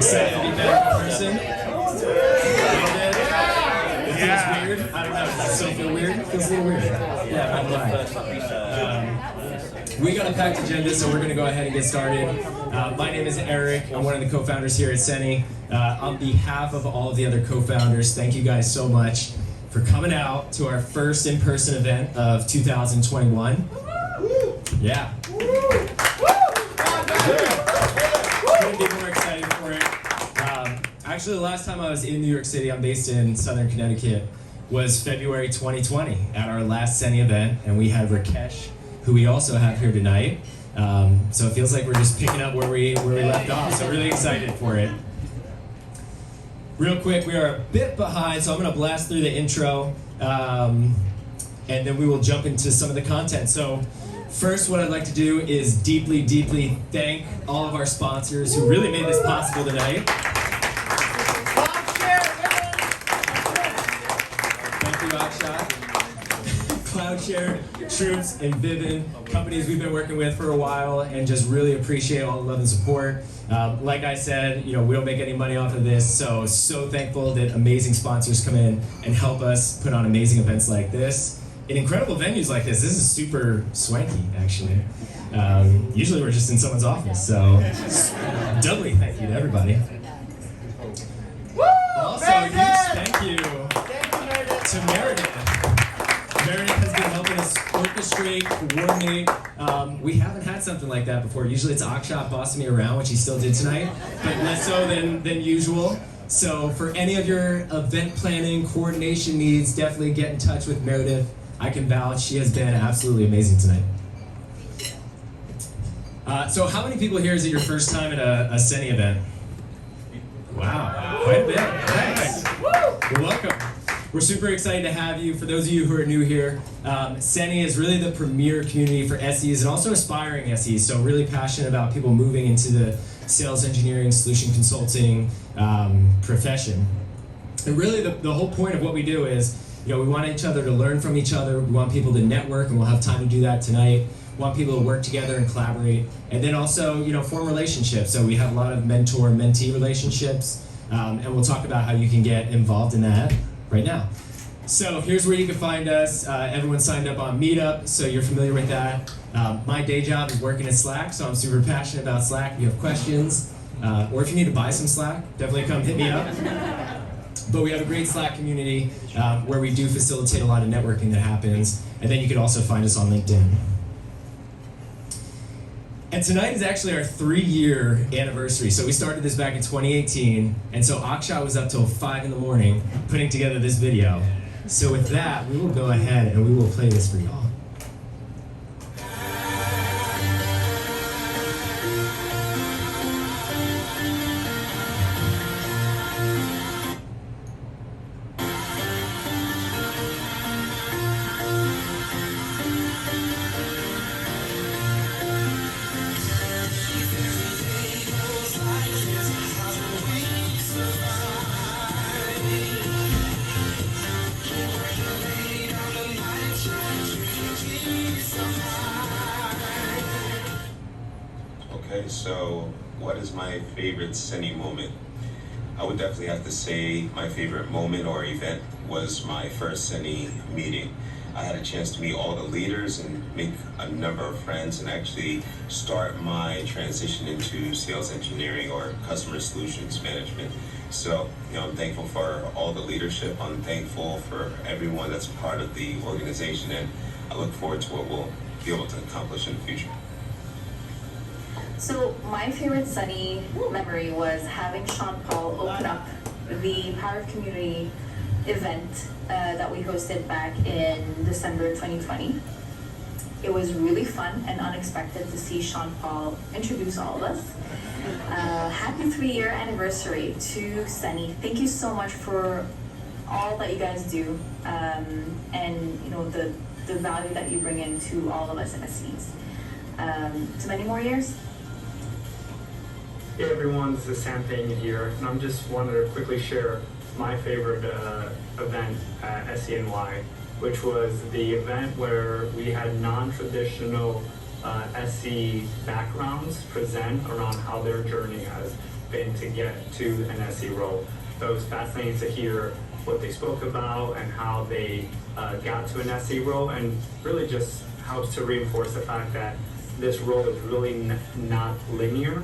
Excited to be back in person. It feels weird. I don't know. Does it still feel weird? It feels a little weird. Yeah, I'm glad. We got a packed agenda, so we're going to go ahead and get started. My name is Eric. I'm one of the co-founders here at SENY. On behalf of all of the other co-founders, thank you guys so much for coming out to our first in-person event of 2021. Yeah. Couldn't be more excited for it. Actually, the last time I was in New York City, I'm based in Southern Connecticut, was February 2020 at our last SENY event, and we had Rakesh, who we also have here tonight. So it feels like we're just picking up where we left off, so really excited for it. Real quick, we are a bit behind, so I'm going to blast through the intro, and then we will jump into some of the content. So first, what I'd like to do is deeply, deeply thank all of our sponsors who really made this possible tonight. Thank you, Akshat. Cloudchair, Troops, and Vivint, companies we've been working with for a while, and just really appreciate all the love and support. Like I said, we don't make any money off of this, so thankful that amazing sponsors come in and help us put on amazing events like this. In incredible venues like this. This is super swanky, actually. Usually we're just in someone's office, so doubly thank you to everybody. Also, a huge thank you to Meredith. Meredith has been helping us orchestrate, coordinate. We haven't had something like that before. Usually it's Akshat bossing me around, which he still did tonight, but less so than usual. So for any of your event planning, coordination needs, definitely get in touch with Meredith. I can vouch, she has been absolutely amazing tonight. So how many people here is it your first time at a SENY event? Wow, quite a bit. Thanks. Well, welcome. We're super excited to have you. For those of you who are new here, SENY is really the premier community for SEs and also aspiring SEs, so really passionate about people moving into the sales engineering, solution consulting profession. And really the whole point of what we do is, we want each other to learn from each other. We want people to network, and we'll have time to do that tonight. We want people to work together and collaborate, and then also, form relationships. So we have a lot of mentor-mentee relationships, and we'll talk about how you can get involved in that right now. So here's where you can find us. Everyone signed up on Meetup, so you're familiar with that. My day job is working at Slack, so I'm super passionate about Slack. If you have questions, or if you need to buy some Slack, definitely come hit me up. But we have a great Slack community where we do facilitate a lot of networking that happens. And then you can also find us on LinkedIn. And tonight is actually our 3-year anniversary. So we started this back in 2018. And so Akshat was up till 5 in the morning putting together this video. So with that, we will go ahead and we will play this for y'all. Okay, so what is my favorite SENY moment? I would definitely have to say my favorite moment or event was my first SENY meeting. I had a chance to meet all the leaders and make a number of friends and actually start my transition into sales engineering or customer solutions management. So, I'm thankful for all the leadership. I'm thankful for everyone that's part of the organization, and I look forward to what we'll be able to accomplish in the future. So my favorite SENY memory was having Sean Paul open up the Power of Community event that we hosted back in December 2020. It was really fun and unexpected to see Sean Paul introduce all of us. Happy 3-year anniversary to SENY. Thank you so much for all that you guys do, and the value that you bring into all of us MSCs. To many more years. Hey everyone, this is Sam Payne here, and I just wanted to quickly share my favorite event at SENY, which was the event where we had non-traditional SE backgrounds present around how their journey has been to get to an SE role. So it was fascinating to hear what they spoke about and how they got to an SE role, and really just helps to reinforce the fact that this role is really not linear.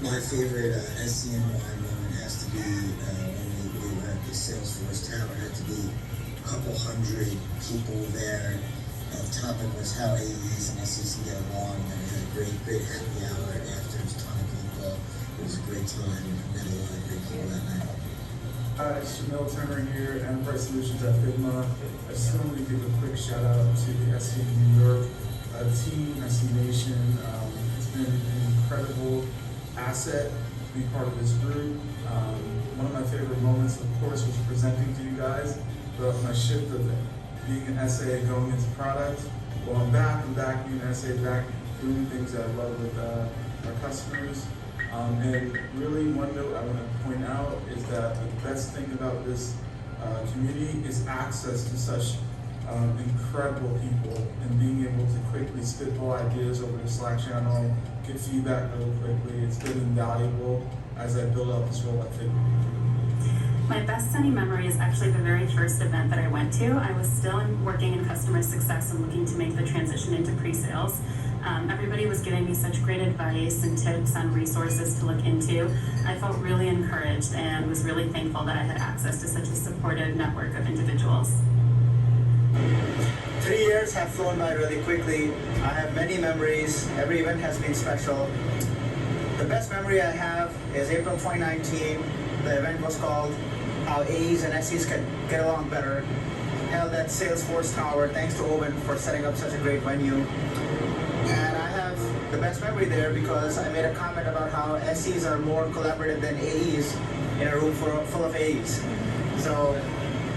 My favorite SENY moment has to be when we were at the Salesforce Tower. It had to be a couple hundred people there. The topic was how AEs and SEs can get along, and we had a great happy hour after. It was a ton of people. It was a great time. We met a lot of great people that night. It's Jamil Turner here, Enterprise Solutions at Vivint. I just wanted to give a quick shout out to the SE New York team, SE Nation. It's been an incredible asset to be part of this group. One of my favorite moments, of course, was presenting to you guys, but my shift of being an SA going into product. Well, I'm back being an SA, back doing things that I love with our customers. And really one note I want to point out is that the best thing about this community is access to such incredible people and being able to quickly spitball ideas over the Slack channel, get feedback really quickly. It's been invaluable as I build out this role at Vivint. My best SENY memory is actually the very first event that I went to. I was still working in customer success and looking to make the transition into pre-sales. Everybody was giving me such great advice and tips on resources to look into. I felt really encouraged and was really thankful that I had access to such a supportive network of individuals. 3 years have flown by really quickly. I have many memories. Every event has been special. The best memory I have is April 2019. The event was called How AEs and SEs Can Get Along Better, held at Salesforce Tower. Thanks to Owen for setting up such a great venue. And I have the best memory there because I made a comment about how SEs are more collaborative than AEs in a room full of AEs. So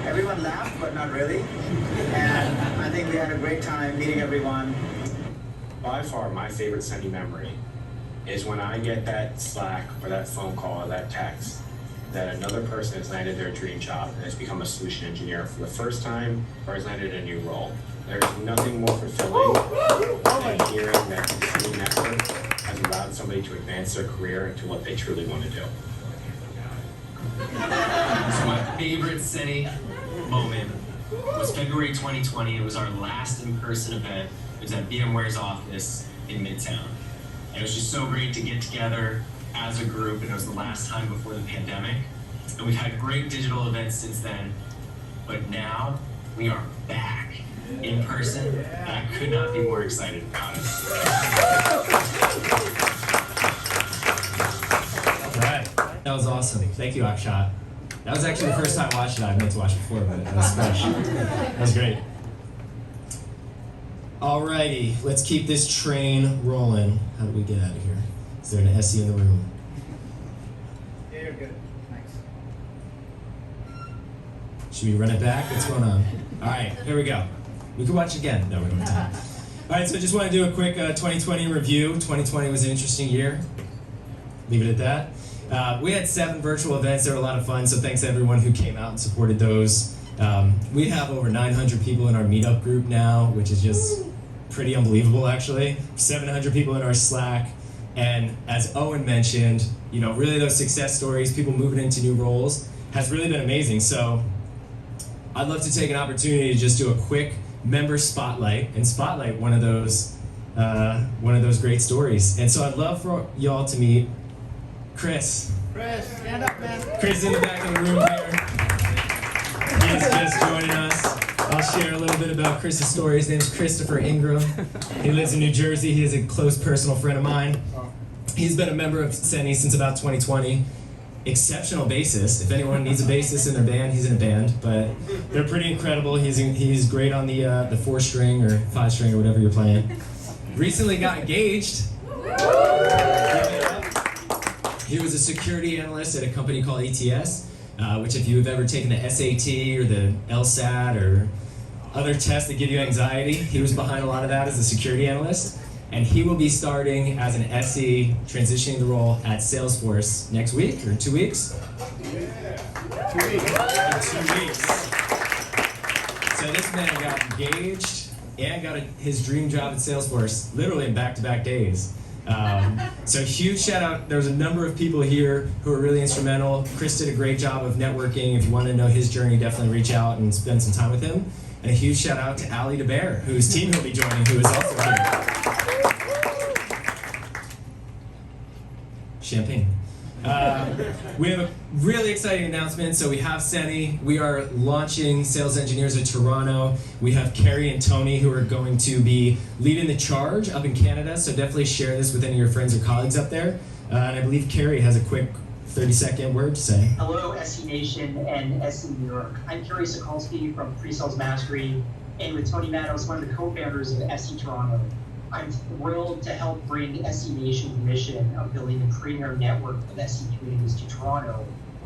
everyone laughed, but not really. And I think we had a great time meeting everyone. By far, my favorite SENY memory is when I get that Slack or that phone call or that text that another person has landed their dream job and has become a solution engineer for the first time or has landed a new role. There's nothing more fulfilling than hearing that the SENY network has allowed somebody to advance their career into what they truly want to do. So my favorite SENY moment was February 2020. It was our last in-person event. It was at VMware's office in Midtown. And it was just so great to get together as a group, and it was the last time before the pandemic. And we've had great digital events since then, but now we are back in person, and I could not be more excited about it. All right, that was awesome. Thank you, Akshat. That was actually the first time I watched it. I meant to watch it before, but it was fresh. That was great. Alrighty, let's keep this train rolling. How do we get out of here? Is there an SE in the room? Yeah, you're good. Thanks. Should we run it back? What's going on? All right, here we go. We can watch again. No, we don't have time. All right, so I just want to do a quick 2020 review. 2020 was an interesting year. Leave it at that. We had 7 virtual events. They were a lot of fun, so thanks to everyone who came out and supported those. We have over 900 people in our meetup group now, which is just pretty unbelievable, actually. 700 people in our Slack. And as Owen mentioned, you know, really those success stories, people moving into new roles, has really been amazing. So I'd love to take an opportunity to just do a quick member spotlight and spotlight one of those great stories. And so I'd love for y'all to meet Chris. Chris, stand up, man. Chris is in the back of the room here. He's just joining us. I'll share a little bit about Chris's story. His name's Christopher Ingram. He lives in New Jersey. He is a close personal friend of mine. He's been a member of SENY since about 2020. Exceptional bassist. If anyone needs a bassist in their band, he's in a band. But they're pretty incredible. He's great on the 4-string or 5-string or whatever you're playing. Recently got engaged. He was a security analyst at a company called ETS, which if you've ever taken the SAT or the LSAT or other tests that give you anxiety, he was behind a lot of that as a security analyst. And he will be starting as an SE, transitioning the role at Salesforce next week, or in 2 weeks? Yeah. 2 weeks. In 2 weeks. So this man got engaged and got his dream job at Salesforce literally in back-to-back days. So huge shout out. There's a number of people here who are really instrumental. Chris did a great job of networking. If you want to know his journey, definitely reach out and spend some time with him. And a huge shout out to Ali DeBear, whose team he'll be joining, who is also here. Champagne. We have a really exciting announcement. So we have SENY. We are launching Sales Engineers at Toronto. We have Carrie and Tony who are going to be leading the charge up in Canada. So definitely share this with any of your friends or colleagues up there. And I believe Carrie has a quick 30-second word to say. Hello, SE Nation and SE New York. I'm Carrie Sokolsky from Pre-Sales Mastery, and with Tony Matos, one of the co-founders of SE Toronto. I'm thrilled to help bring SE Nation's mission of building the premier network of SE communities to Toronto,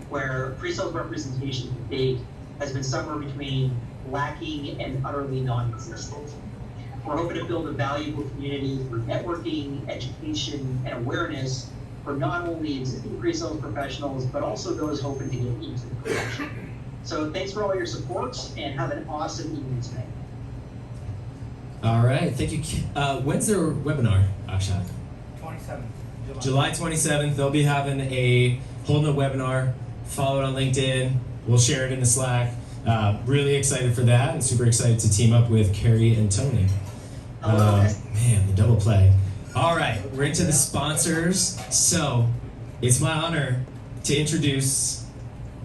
where pre-sales representation to date has been somewhere between lacking and utterly non-existent. We're hoping to build a valuable community through networking, education, and awareness for not only existing pre-sales professionals, but also those hoping to get into the profession. So thanks for all your support, and have an awesome evening tonight. All right, thank you. When's their webinar, Akshat? 27th. July 27th. They'll be holding a webinar. Follow it on LinkedIn. We'll share it in the Slack. Really excited for that, and super excited to team up with Carrie and Tony. Man, the double play. All right, we're into the sponsors. So it's my honor to introduce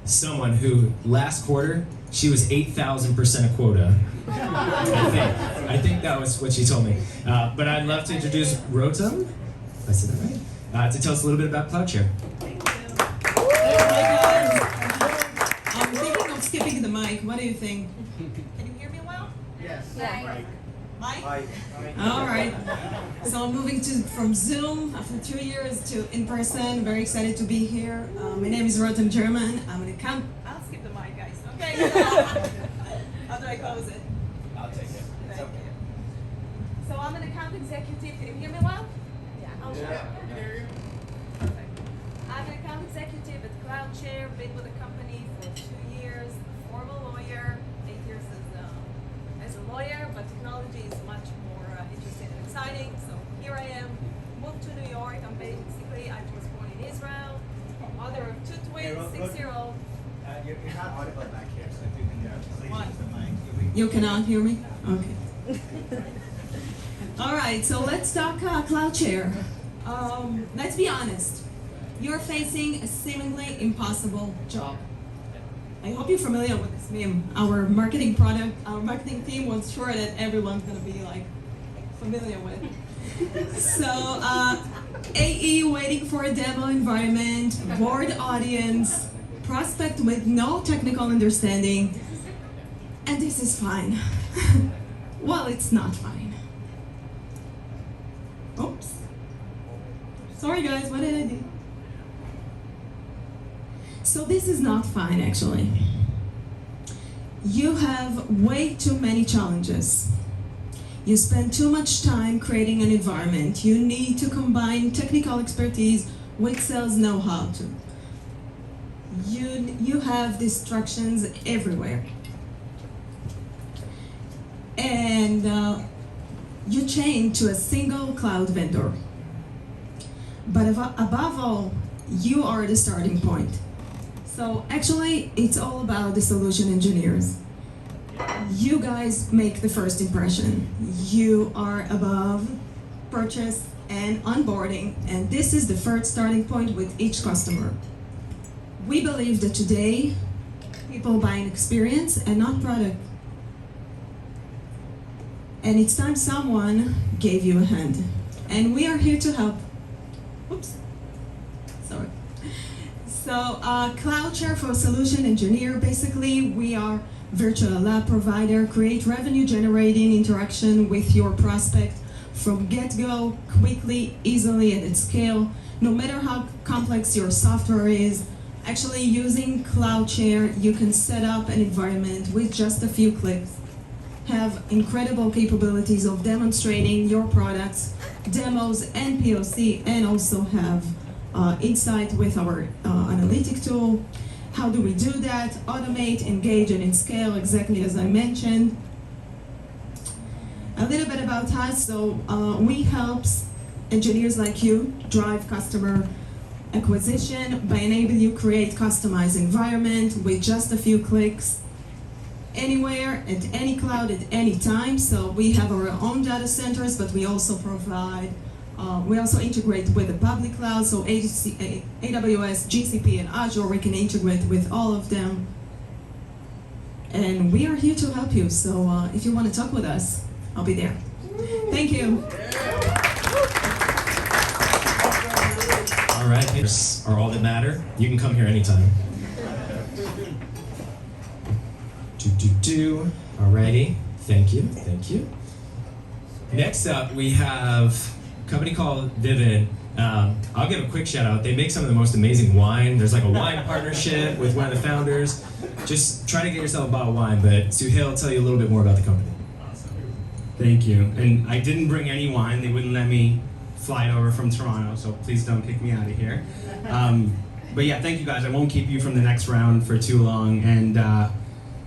someone who last quarter, she was 8,000% of quota. I think that was what she told me. But I'd love to introduce Rotem, if I said that right, to tell us a little bit about Cloudchair. Hi guys. I'm thinking of skipping the mic. What do you think? Can you hear me well? Yes. Yeah. Mic? All right. So I'm moving from Zoom after 2 years to in person. Very excited to be here. My name is Rotem German. I'm an account. I'll skip the mic, guys. Okay. How do I close it? I'll take it. Thank you. So I'm an account executive. Can you hear me well? Yeah. I'll share. Perfect. I'm an account executive at Cloudchair. Been with the company for 2 years. Former lawyer. 8 years as a lawyer, but technology is much more interesting and exciting. So here I am. Moved to New York. I was born in Israel. Mother of 2 twins, 6-year-old. You're not audible back here, so if you can please use the mic. You cannot hear me? Okay. All right, so let's talk Cloudchair. Let's be honest. You're facing a seemingly impossible job. I hope you're familiar with this meme. Our marketing team was sure that everyone's gonna be like familiar with. So, AE waiting for a demo environment, bored audience, prospect with no technical understanding, and this is fine. Well, it's not fine. Oops. Sorry guys, what did I do? So this is not fine actually. You have way too many challenges. You spend too much time creating an environment. You need to combine technical expertise with sales know-how too. You have distractions everywhere. And you chain to a single cloud vendor. But above all, you are the starting point. So actually, it's all about the solution engineers. You guys make the first impression. You are above purchase and onboarding, and this is the first starting point with each customer. We believe that today, people buy an experience and not product. And it's time someone gave you a hand. And we are here to help. Oops, sorry. So Cloudchair for Solution Engineer, basically we are virtual lab provider, create revenue generating interaction with your prospect from get-go, quickly, easily, and at scale, no matter how complex your software is. Actually, using Cloudchair, you can set up an environment with just a few clicks, have incredible capabilities of demonstrating your products, demos, and POC, and also have insight with our analytic tool. How do we do that? Automate, engage, and scale, exactly as I mentioned. A little bit about us. So we help engineers like you drive customer acquisition by enabling you create customized environment with just a few clicks anywhere, at any cloud, at any time. So we have our own data centers, but we also provide, we also integrate with the public cloud, so AWS, GCP, and Azure. We can integrate with all of them. And we are here to help you. So if you want to talk with us, I'll be there. Thank you. All right, papers are all that matter. You can come here anytime. Alrighty, thank you. Next up, we have a company called Vivint. I'll give a quick shout out. They make some of the most amazing wine. There's like a wine partnership with one of the founders. Just try to get yourself a bottle of wine, but Suhail will tell you a little bit more about the company. Thank you. And I didn't bring any wine. They wouldn't let me fly it over from Toronto, so please don't kick me out of here. But yeah, thank you guys. I won't keep you from the next round for too long. And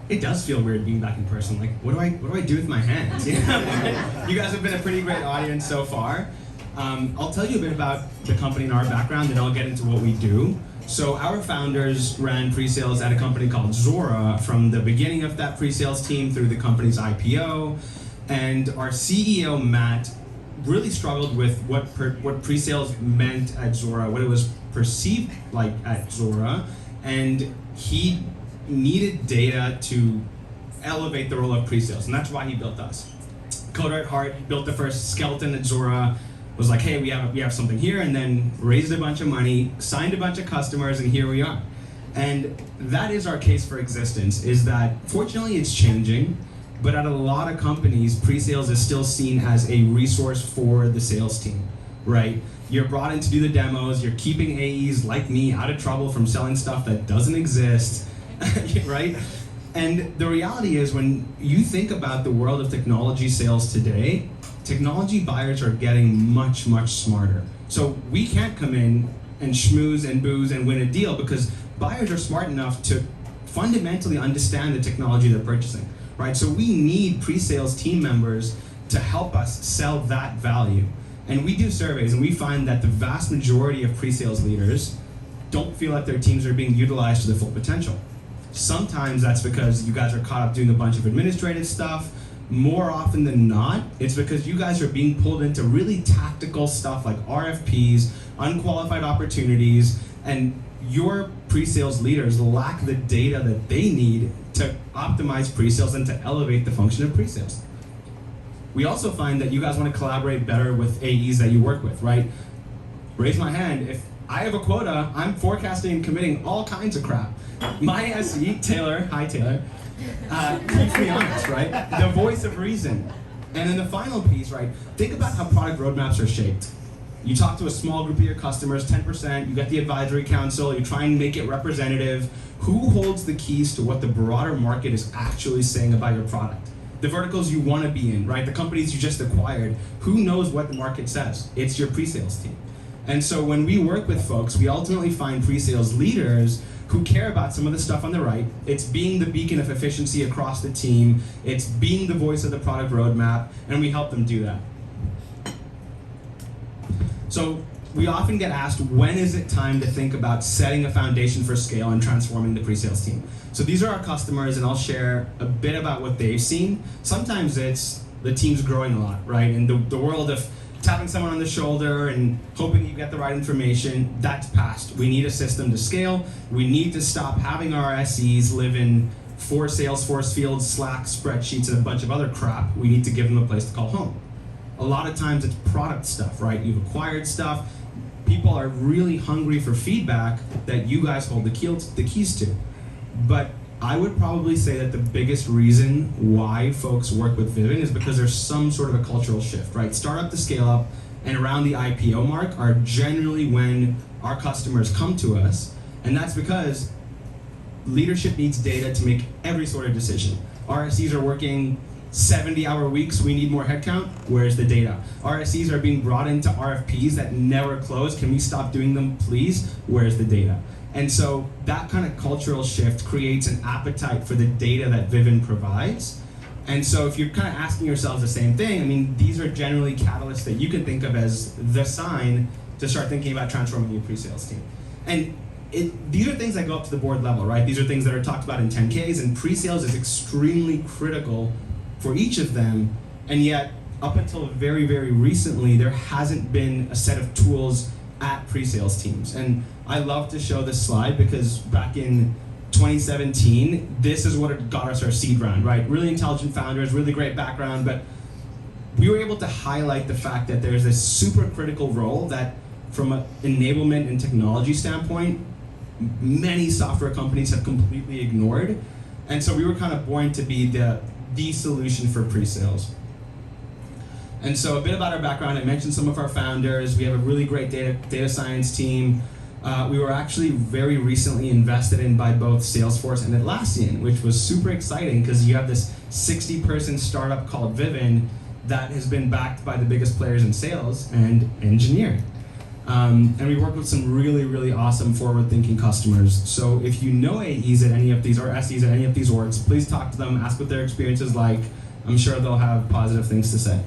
it does feel weird being back in person. Like, what do I do with my hands? You guys have been a pretty great audience so far. I'll tell you a bit about the company and our background, and I'll get into what we do. So our founders ran pre-sales at a company called Zora from the beginning of that pre-sales team through the company's IPO. And our CEO, Matt, really struggled with what pre-sales meant at Zora, what it was perceived like at Zora, and he needed data to elevate the role of pre-sales, and that's why he built us. Coder at heart, built the first skeleton at Zora, was like, hey, we have something here, and then raised a bunch of money, signed a bunch of customers, and here we are. And that is our case for existence, is that fortunately it's changing, but at a lot of companies, pre-sales is still seen as a resource for the sales team, right? You're brought in to do the demos, you're keeping AEs like me out of trouble from selling stuff that doesn't exist, right? And the reality is, when you think about the world of technology sales today, technology buyers are getting much, much smarter. So we can't come in and schmooze and booze and win a deal, because buyers are smart enough to fundamentally understand the technology they're purchasing, right? So we need pre-sales team members to help us sell that value. And we do surveys, and we find that the vast majority of pre-sales leaders don't feel like their teams are being utilized to their full potential. Sometimes that's because you guys are caught up doing a bunch of administrative stuff. More often than not, it's because you guys are being pulled into really tactical stuff like RFPs, unqualified opportunities, and your pre-sales leaders lack the data that they need to optimize pre-sales and to elevate the function of pre-sales. We also find that you guys want to collaborate better with AEs that you work with, right? Raise my hand. If I have a quota, I'm forecasting and committing all kinds of crap. My SE, Taylor, hi Taylor, keeps me honest, right? The voice of reason. And then the final piece, right? Think about how product roadmaps are shaped. You talk to a small group of your customers, 10%, you get the advisory council, you try and make it representative. Who holds the keys to what the broader market is actually saying about your product? The verticals you want to be in, right? The companies you just acquired. Who knows what the market says? It's your pre-sales team. And so when we work with folks, we ultimately find pre-sales leaders who care about some of the stuff on the right. It's being the beacon of efficiency across the team. It's being the voice of the product roadmap, and we help them do that. So we often get asked, when is it time to think about setting a foundation for scale and transforming the pre-sales team? So these are our customers, and I'll share a bit about what they've seen. Sometimes it's the team's growing a lot, right? In the world of tapping someone on the shoulder and hoping you get the right information, that's past. We need a system to scale. We need to stop having our SEs live in 4 Salesforce fields, Slack, spreadsheets, and a bunch of other crap. We need to give them a place to call home. A lot of times it's product stuff, right? You've acquired stuff. People are really hungry for feedback that you guys hold the keys to. But I would probably say that the biggest reason why folks work with Vivint is because there's some sort of a cultural shift, right? Startup to scale up and around the IPO mark are generally when our customers come to us, and that's because leadership needs data to make every sort of decision. RSCs are working 70-hour weeks, we need more headcount, where's the data? RSCs are being brought into RFPs that never close, can we stop doing them, please? Where's the data? And so that kind of cultural shift creates an appetite for the data that Vivint provides. And so if you're kind of asking yourselves the same thing, I mean, these are generally catalysts that you can think of as the sign to start thinking about transforming your pre-sales team. And these are things that go up to the board level, right? These are things that are talked about in 10Ks, and pre-sales is extremely critical for each of them, and yet up until very, very recently, there hasn't been a set of tools at pre-sales teams. And I love to show this slide because back in 2017, this is what got us our seed round, right? Really intelligent founders, really great background, but we were able to highlight the fact that there's this super critical role that from an enablement and technology standpoint, many software companies have completely ignored. And so we were kind of born to be the solution for pre-sales. And so a bit about our background, I mentioned some of our founders. We have a really great data science team. We were actually very recently invested in by both Salesforce and Atlassian, which was super exciting because you have this 60-person startup called Vivint that has been backed by the biggest players in sales and engineering. And we worked with some really, really awesome forward-thinking customers. So if you know AEs at any of these, or SEs at any of these orgs, please talk to them, ask what their experience is like. I'm sure they'll have positive things to say.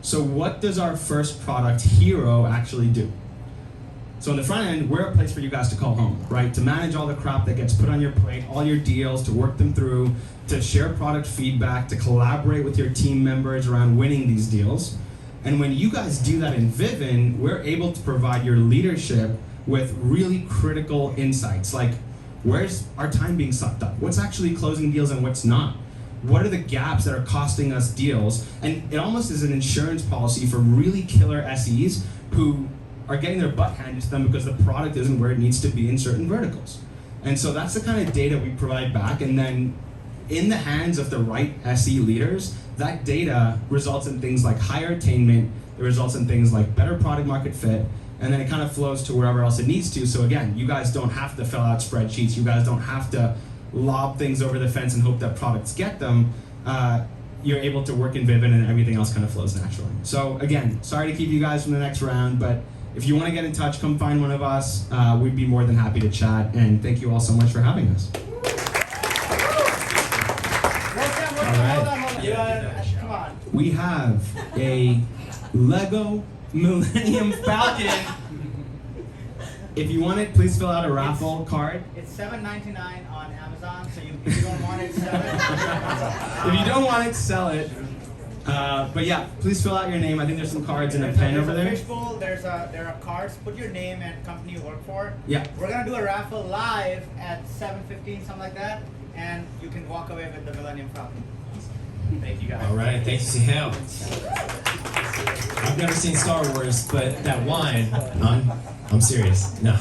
So what does our first product, Hero, actually do? So on the front end, we're a place for you guys to call home, right? To manage all the crap that gets put on your plate, all your deals, to work them through, to share product feedback, to collaborate with your team members around winning these deals. And when you guys do that in Vivint, we're able to provide your leadership with really critical insights, like where's our time being sucked up? What's actually closing deals and what's not? What are the gaps that are costing us deals? And it almost is an insurance policy for really killer SEs who are getting their butt handed to them because the product isn't where it needs to be in certain verticals. And so that's the kind of data we provide back, and then in the hands of the right SE leaders, that data results in things like higher attainment, it results in things like better product market fit, and then it kind of flows to wherever else it needs to. So again, you guys don't have to fill out spreadsheets, you guys don't have to lob things over the fence and hope that products get them. You're able to work in Vivint and everything else kind of flows naturally. So again, sorry to keep you guys from the next round, but if you want to get in touch, come find one of us. We'd be more than happy to chat, and thank you all so much for having us. Come on. We have a Lego Millennium Falcon. If you want it, please fill out a raffle card. It's $7.99 on Amazon, so if you don't want it, sell it. If you don't want it, sell it. But yeah, please fill out your name. I think there's some cards and a pen over there. There's a fishbowl, there are cards. Put your name and company you work for. Yeah. We're gonna do a raffle live at 7:15, something like that, and you can walk away with the Millennium Falcon. Thank you guys. All right, thank you, Sahel. I've never seen Star Wars, but that wine, I'm serious. No.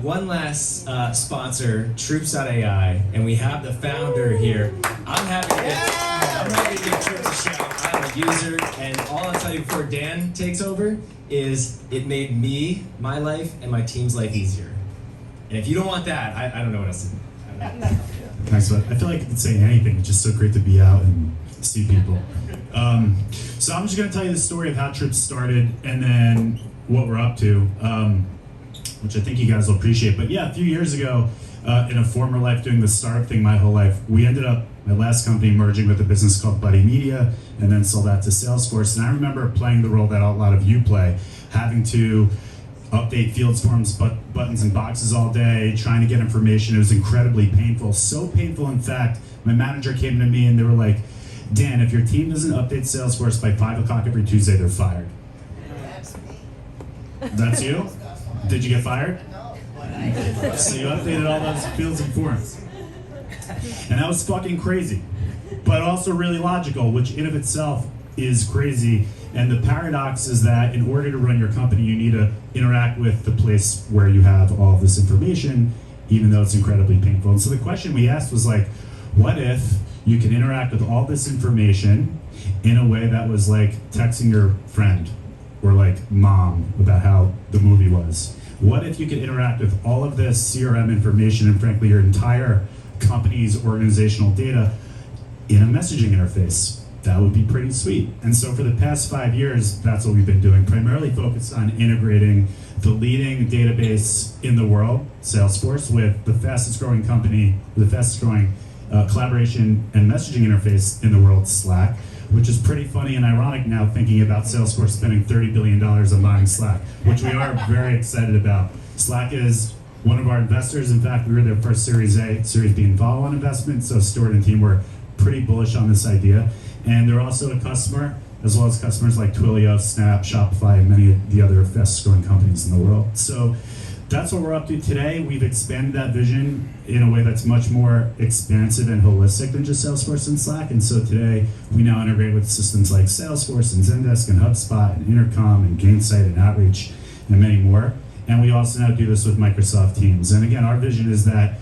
One last sponsor, Troopsai, and we have the founder here. I'm happy to give Troops a shout. I'm a user, and all I'll tell you before Dan takes over is it made me, my life, and my team's life easier. And if you don't want that, I don't know what else to do. Thanks, bud. I feel like I could say anything. It's just so great to be out and see people. So I'm just going to tell you the story of how Trips started and then what we're up to, which I think you guys will appreciate. But yeah, a few years ago, in a former life doing the startup thing my whole life, we ended up, my last company, merging with a business called Buddy Media and then sold that to Salesforce. And I remember playing the role that a lot of you play, having to update fields forms, buttons and boxes all day, trying to get information. It was incredibly painful. So painful, in fact, my manager came to me and they were like, Dan, if your team doesn't update Salesforce by 5 o'clock every Tuesday, they're fired. That's you? Did you get fired? So you updated all those fields and forms. And that was fucking crazy, but also really logical, which in of itself is crazy. And the paradox is that in order to run your company, you need to interact with the place where you have all of this information, even though it's incredibly painful. And so the question we asked was like, what if you can interact with all this information in a way that was like texting your friend or like mom about how the movie was? What if you could interact with all of this CRM information and frankly your entire company's organizational data in a messaging interface? That would be pretty sweet. And so for the past 5 years, that's what we've been doing, primarily focused on integrating the leading database in the world, Salesforce, with the fastest growing company, the fastest growing collaboration and messaging interface in the world, Slack, which is pretty funny and ironic now thinking about Salesforce spending $30 billion on buying Slack, which we are very excited about. Slack is one of our investors. In fact, we were their first Series A, Series B and follow-on investment, so Stuart and team were pretty bullish on this idea. And they're also a customer, as well as customers like Twilio, Snap, Shopify, and many of the other fastest-growing companies in the world. So that's what we're up to today. We've expanded that vision in a way that's much more expansive and holistic than just Salesforce and Slack. And so today, we now integrate with systems like Salesforce and Zendesk and HubSpot and Intercom and Gainsight and Outreach and many more. And we also now do this with Microsoft Teams. And again, our vision is that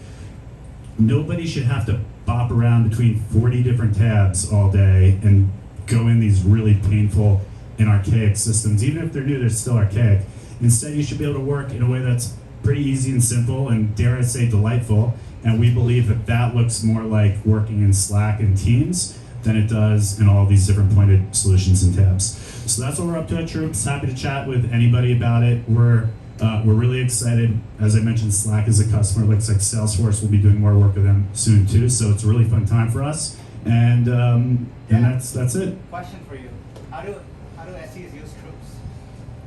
nobody should have to bop around between 40 different tabs all day and go in these really painful and archaic systems. Even if they're new, they're still archaic. Instead, you should be able to work in a way that's pretty easy and simple and, dare I say, delightful. And we believe that that looks more like working in Slack and Teams than it does in all these different pointed solutions and tabs. So that's what we're up to at Troops. Happy to chat with anybody about it. We're really excited. As I mentioned, Slack is a customer. It looks like Salesforce will be doing more work with them soon too. So it's a really fun time for us. And that's it. Question for you: How do SEs use Troops?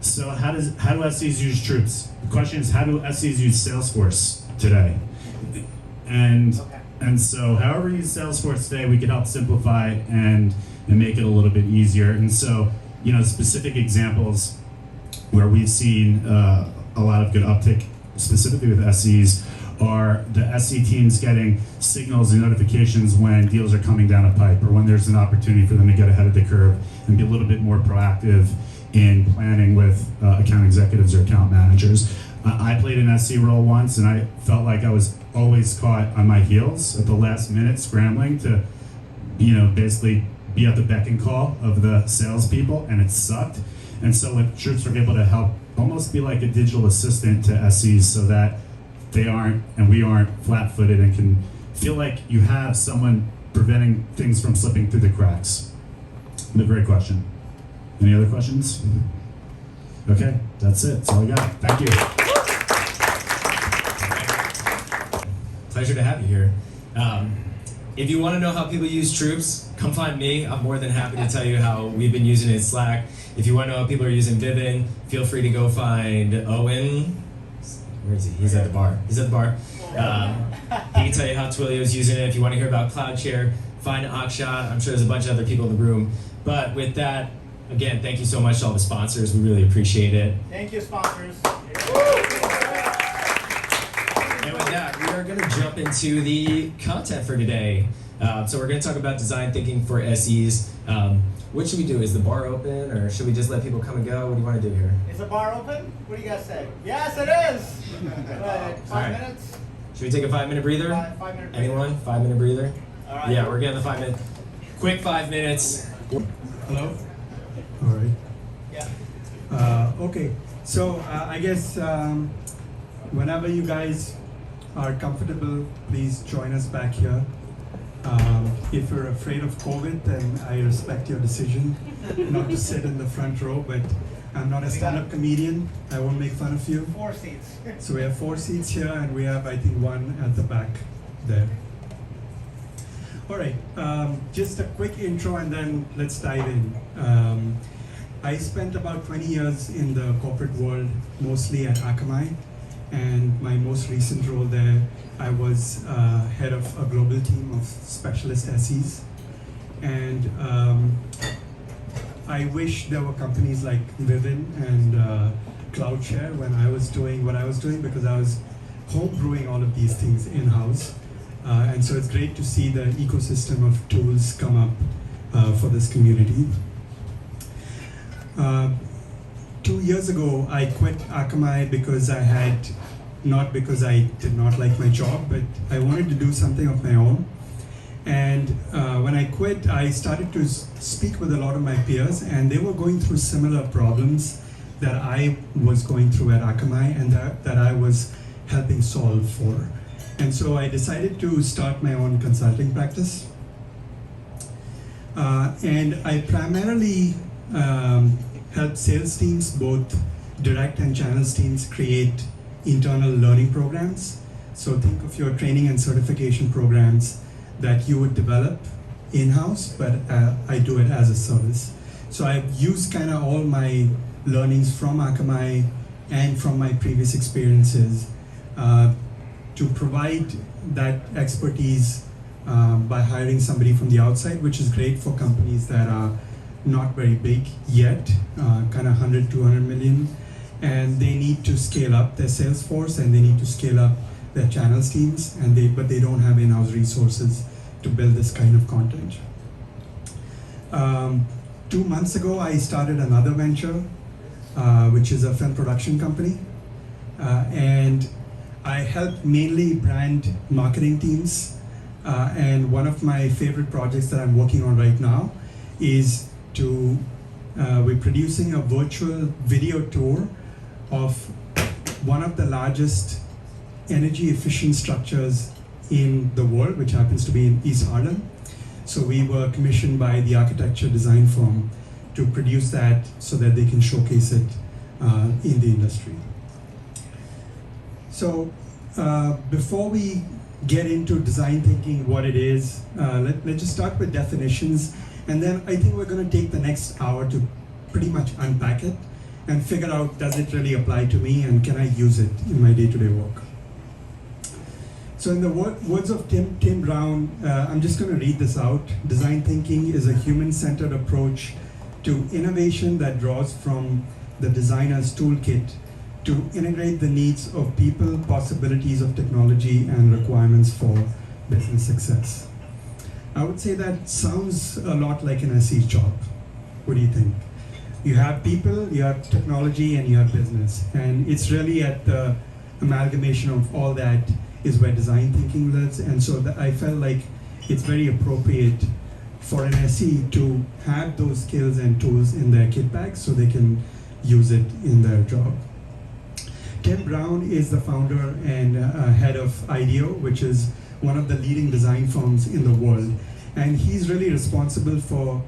So how do SEs use Troops? The question is, how do SEs use Salesforce today? And so however you use Salesforce today, we can help simplify and make it a little bit easier. And so, specific examples where we've seen a lot of good uptick, specifically with SEs, are the SE teams getting signals and notifications when deals are coming down a pipe or when there's an opportunity for them to get ahead of the curve and be a little bit more proactive in planning with account executives or account managers. I played an SE role once and I felt like I was always caught on my heels at the last minute scrambling to, basically be at the beck and call of the salespeople, and it sucked. And so with Troops, we're able to help almost be like a digital assistant to SEs so that they aren't and we aren't flat-footed and can feel like you have someone preventing things from slipping through the cracks. But great question. Any other questions? Okay, that's it. That's all I got. Thank you. Pleasure to have you here. If you want to know how people use Troops, come find me. I'm more than happy to tell you how we've been using it in Slack. If you want to know how people are using Vivint, feel free to go find Owen. Where is he? He's at the bar. He can tell you how Twilio's using it. If you want to hear about Cloudchair, find Akshat. I'm sure there's a bunch of other people in the room. But with that, again, thank you so much to all the sponsors. We really appreciate it. Thank you, sponsors. And with that, we are going to jump into the content for today. So we're going to talk about design thinking for SEs. What should we do? Is the bar open, or should we just let people come and go? What do you want to do here? Is the bar open? What do you guys say? Yes, it is. 5 minutes. Should we take a 5-minute breather? 5 minute breather. Anyone? 5-minute breather? All right. Yeah, we're getting the 5 minute. Quick 5 minutes. Hello? All right. Yeah. Okay, so I guess whenever you guys are comfortable, please join us back here. If you're afraid of COVID, then I respect your decision not to sit in the front row, but I'm not a stand-up comedian. I won't make fun of you. 4 seats. So we have 4 seats here, and we have, I think, 1 at the back there. All right, just a quick intro, and then let's dive in. I spent about 20 years in the corporate world, mostly at Akamai, and my most recent role there, I was head of a global team of specialist SEs. And I wish there were companies like Vivint and Cloudchair when I was doing what I was doing, because I was homebrewing all of these things in-house. And so it's great to see the ecosystem of tools come up for this community. 2 years ago, I quit Akamai because not because I did not like my job, but I wanted to do something of my own. And when I quit, I started to speak with a lot of my peers, and they were going through similar problems that I was going through at Akamai and that I was helping solve for. And so I decided to start my own consulting practice. And I primarily help sales teams, both direct and channels teams, create internal learning programs. So think of your training and certification programs that you would develop in-house, but I do it as a service. So I've used kind of all my learnings from Akamai and from my previous experiences to provide that expertise by hiring somebody from the outside, which is great for companies that are not very big yet, kind of 100, 200 million, and they need to scale up their sales force and they need to scale up their channels teams, but they don't have in-house resources to build this kind of content. 2 months ago, I started another venture, which is a film production company, and I help mainly brand marketing teams, and one of my favorite projects that I'm working on right now is we're producing a virtual video tour of one of the largest energy efficient structures in the world, which happens to be in East Harlem. So we were commissioned by the architecture design firm to produce that so that they can showcase it in the industry. So before we get into design thinking, what it is, let's just start with definitions, and then I think we're going to take the next hour to pretty much unpack it and figure out, does it really apply to me and can I use it in my day-to-day work? So in the words of Tim Brown, I'm just going to read this out. Design thinking is a human-centered approach to innovation that draws from the designer's toolkit to integrate the needs of people, possibilities of technology, and requirements for business success. I would say that sounds a lot like an SE job. What do you think? You have people, you have technology, and you have business. And it's really at the amalgamation of all that is where design thinking lives. And so I felt like it's very appropriate for an SE to have those skills and tools in their kit bag so they can use it in their job. Tim Brown is the founder and head of IDEO, which is one of the leading design firms in the world. And he's really responsible for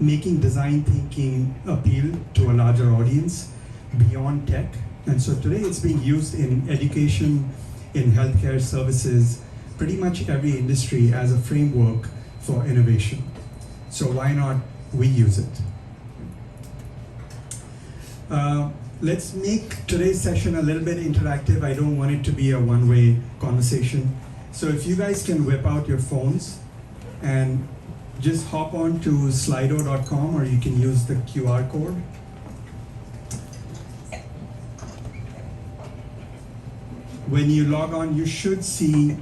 making design thinking appeal to a larger audience beyond tech. And so today it's being used in education, in healthcare services, pretty much every industry as a framework for innovation. So why not we use it? Let's make today's session a little bit interactive. I don't want it to be a one-way conversation. So if you guys can whip out your phones and just hop on to slido.com, or you can use the QR code. When you log on, you should see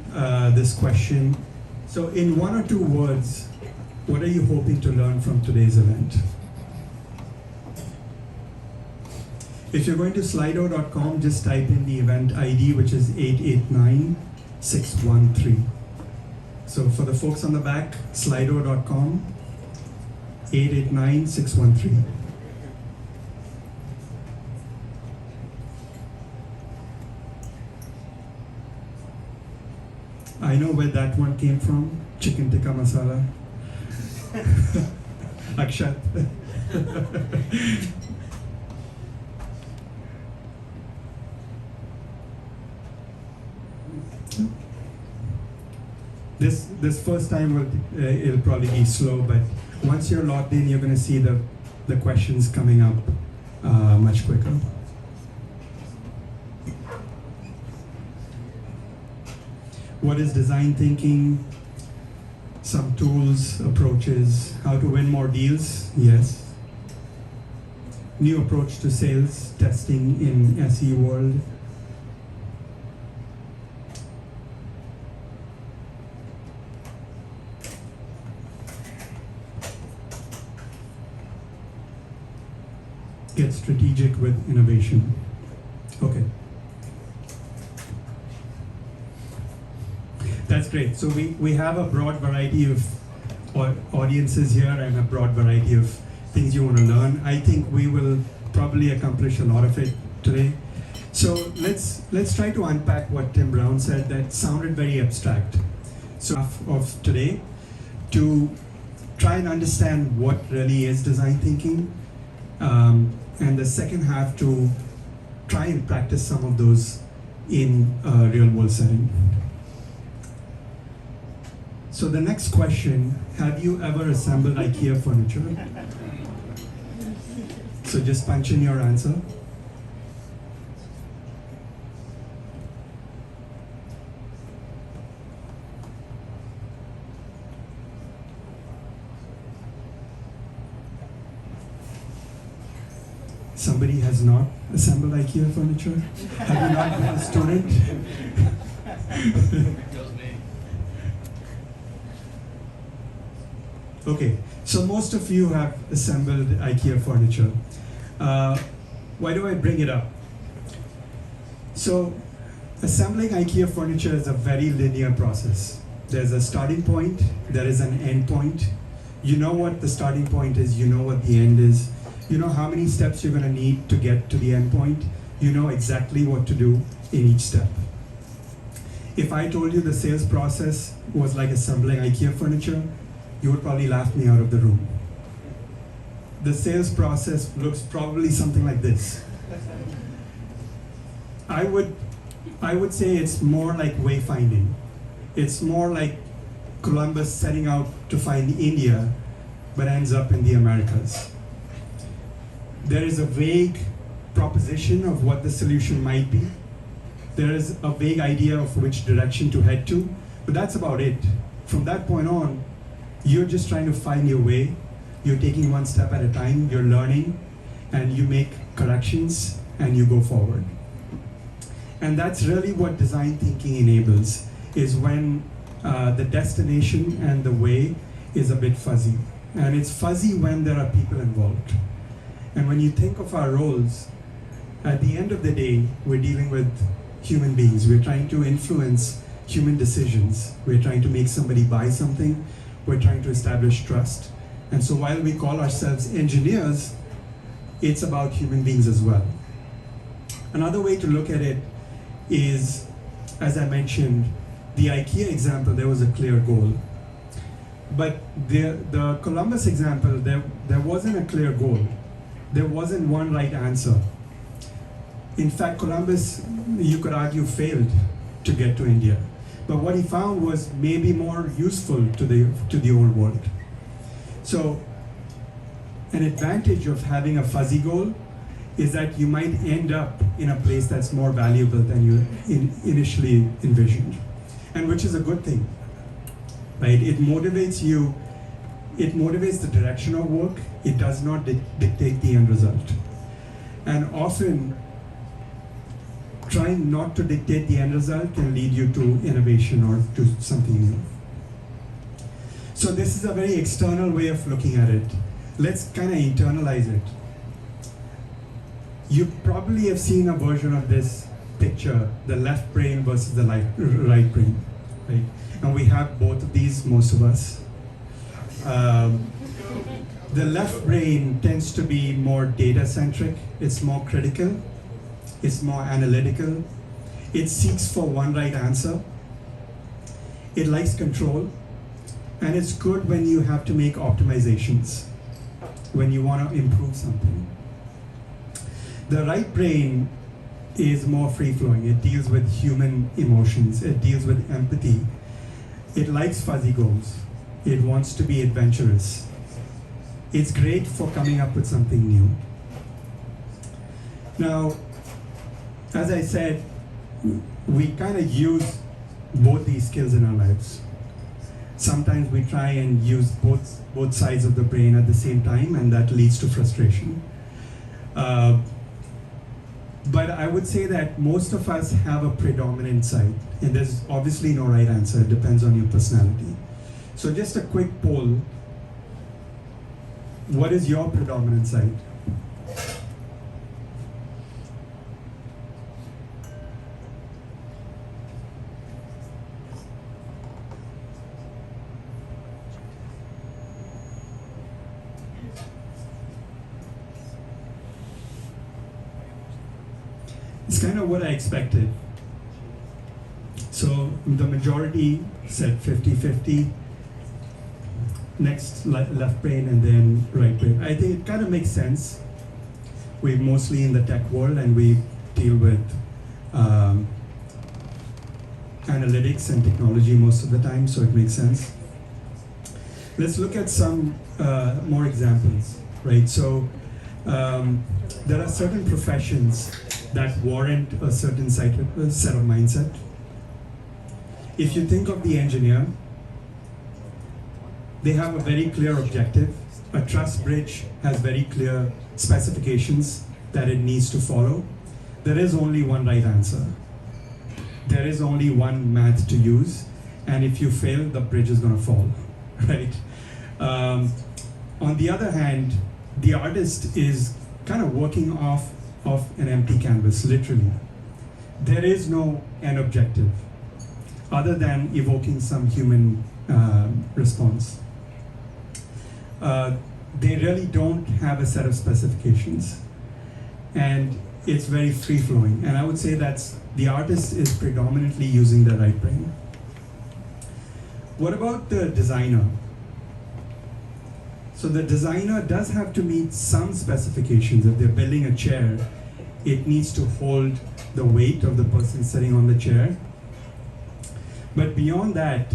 this question. So in 1 or 2 words, what are you hoping to learn from today's event? If you're going to slido.com, just type in the event ID, which is 889613. So for the folks on the back, slido.com, 889613. I know where that one came from, chicken tikka masala. Akshat. This first time it'll probably be slow, but once you're logged in, you're going to see the questions coming up much quicker. What is design thinking? Some tools, approaches, how to win more deals, yes. New approach to sales, testing in SE world. Get strategic with innovation. Okay. That's great. So we have a broad variety of audiences here and a broad variety of things you want to learn. I think we will probably accomplish a lot of it today. So let's try to unpack what Tim Brown said that sounded very abstract. So of today to try and understand what really is design thinking. And the second half to try and practice some of those in a real world setting. So the next question, have you ever assembled IKEA furniture? So just punch in your answer. Somebody has not assembled IKEA furniture? Have you not been a student? Okay, so most of you have assembled IKEA furniture. Why do I bring it up? So, assembling IKEA furniture is a very linear process. There's a starting point, there is an end point. You know what the starting point is, you know what the end is. You know how many steps you're going to need to get to the end point. You know exactly what to do in each step. If I told you the sales process was like assembling IKEA furniture, you would probably laugh me out of the room. The sales process looks probably something like this. I would say it's more like wayfinding. It's more like Columbus setting out to find India, but ends up in the Americas. There is a vague proposition of what the solution might be. There is a vague idea of which direction to head to, but that's about it. From that point on, you're just trying to find your way. You're taking one step at a time, you're learning, and you make corrections, and you go forward. And that's really what design thinking enables, is when the destination and the way is a bit fuzzy. And it's fuzzy when there are people involved. And when you think of our roles, at the end of the day, we're dealing with human beings. We're trying to influence human decisions. We're trying to make somebody buy something. We're trying to establish trust. And so while we call ourselves engineers, it's about human beings as well. Another way to look at it is, as I mentioned, the IKEA example, there was a clear goal. But the Columbus example, there wasn't a clear goal. There wasn't one right answer. In fact, Columbus, you could argue, failed to get to India. But what he found was maybe more useful to the old world. So, an advantage of having a fuzzy goal is that you might end up in a place that's more valuable than you initially envisioned, and which is a good thing, right? It motivates you. It motivates the direction of work. It does not dictate the end result. And often, trying not to dictate the end result can lead you to innovation or to something new. So this is a very external way of looking at it. Let's kind of internalize it. You probably have seen a version of this picture, the left brain versus the right brain, right? And we have both of these, most of us. The left brain tends to be more data-centric. It's more critical. It's more analytical. It seeks for one right answer. It likes control. And it's good when you have to make optimizations, when you want to improve something. The right brain is more free-flowing. It deals with human emotions. It deals with empathy. It likes fuzzy goals. It wants to be adventurous. It's great for coming up with something new. Now, as I said, we kind of use both these skills in our lives. Sometimes we try and use both sides of the brain at the same time, and that leads to frustration. But I would say that most of us have a predominant side, and there's obviously no right answer. It depends on your personality. So just a quick poll. What is your predominant side? It's kind of what I expected. So the majority said 50-50. Next, left brain, and then right brain. I think it kind of makes sense. We're mostly in the tech world, and we deal with analytics and technology most of the time, so it makes sense. let's look at some more examples, right? So there are certain professions that warrant a certain set of mindset. If you think of the engineer, they have a very clear objective. A truss bridge has very clear specifications that it needs to follow. There is only one right answer. There is only one math to use, and if you fail, the bridge is going to fall, right? On the other hand, the artist is kind of working off of an empty canvas, literally. There is no end objective other than evoking some human response. They really don't have a set of specifications, and it's very free-flowing. And I would say that's the artist is predominantly using the right brain. What about the designer? So the designer does have to meet some specifications. If they're building a chair, it needs to hold the weight of the person sitting on the chair. But beyond that,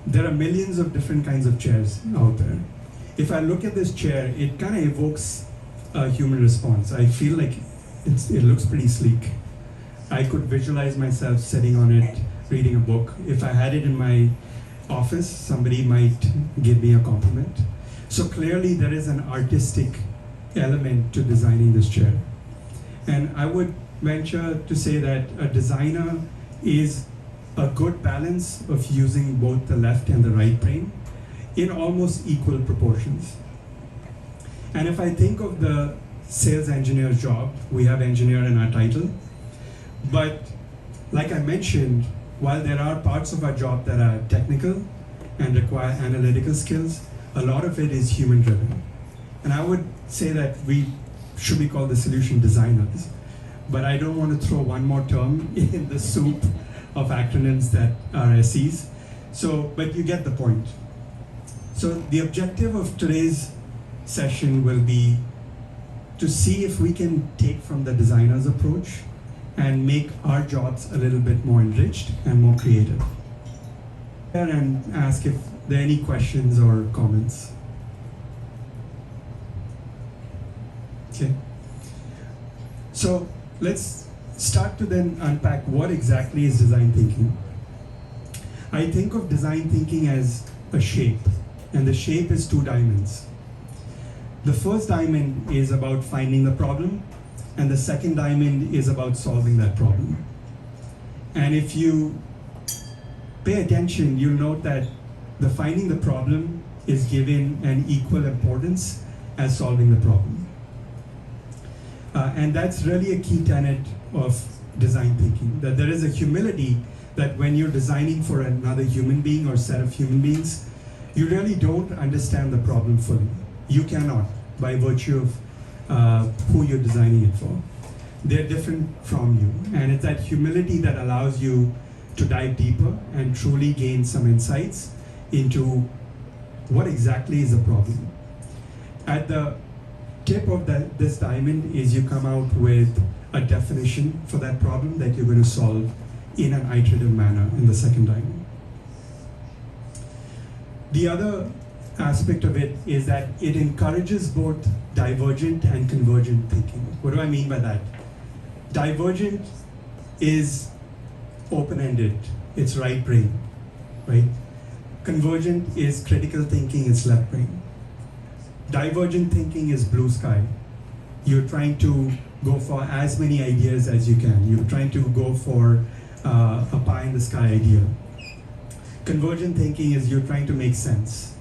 there are millions of different kinds of chairs out there. If I look at this chair, it kind of evokes a human response. I feel like it looks pretty sleek. I could visualize myself sitting on it, reading a book. If I had it in my office, somebody might give me a compliment. So clearly there is an artistic element to designing this chair. And I would venture to say that a designer is a good balance of using both the left and the right brain in almost equal proportions. And if I think of the sales engineer's job, we have engineer in our title, but like I mentioned, while there are parts of our job that are technical and require analytical skills, a lot of it is human driven. And I would say that we should be called the solution designers, but I don't want to throw one more term in the soup of acronyms that are SEs. So, but you get the point. So the objective of today's session will be to see if we can take from the designer's approach and make our jobs a little bit more enriched and more creative. And ask if there are any questions or comments. Okay. So let's start to then unpack what exactly is design thinking. I think of design thinking as a shape, and the shape is 2 diamonds. The first diamond is about finding the problem, and the second diamond is about solving that problem. And if you pay attention, you'll note that the finding the problem is given an equal importance as solving the problem. And that's really a key tenet of design thinking, that there is a humility that when you're designing for another human being or set of human beings, you really don't understand the problem fully. You cannot, by virtue of who you're designing it for. They're different from you. And it's that humility that allows you to dive deeper and truly gain some insights into what exactly is the problem. At the tip of this diamond is you come out with a definition for that problem that you're going to solve in an iterative manner in the second diamond. The other aspect of it is that it encourages both divergent and convergent thinking. What do I mean by that? Divergent is open-ended, it's right brain, right? Convergent is critical thinking, it's left brain. Divergent thinking is blue sky. You're trying to go for as many ideas as you can. You're trying to go for a pie in the sky idea. Convergent thinking is you're trying to make sense.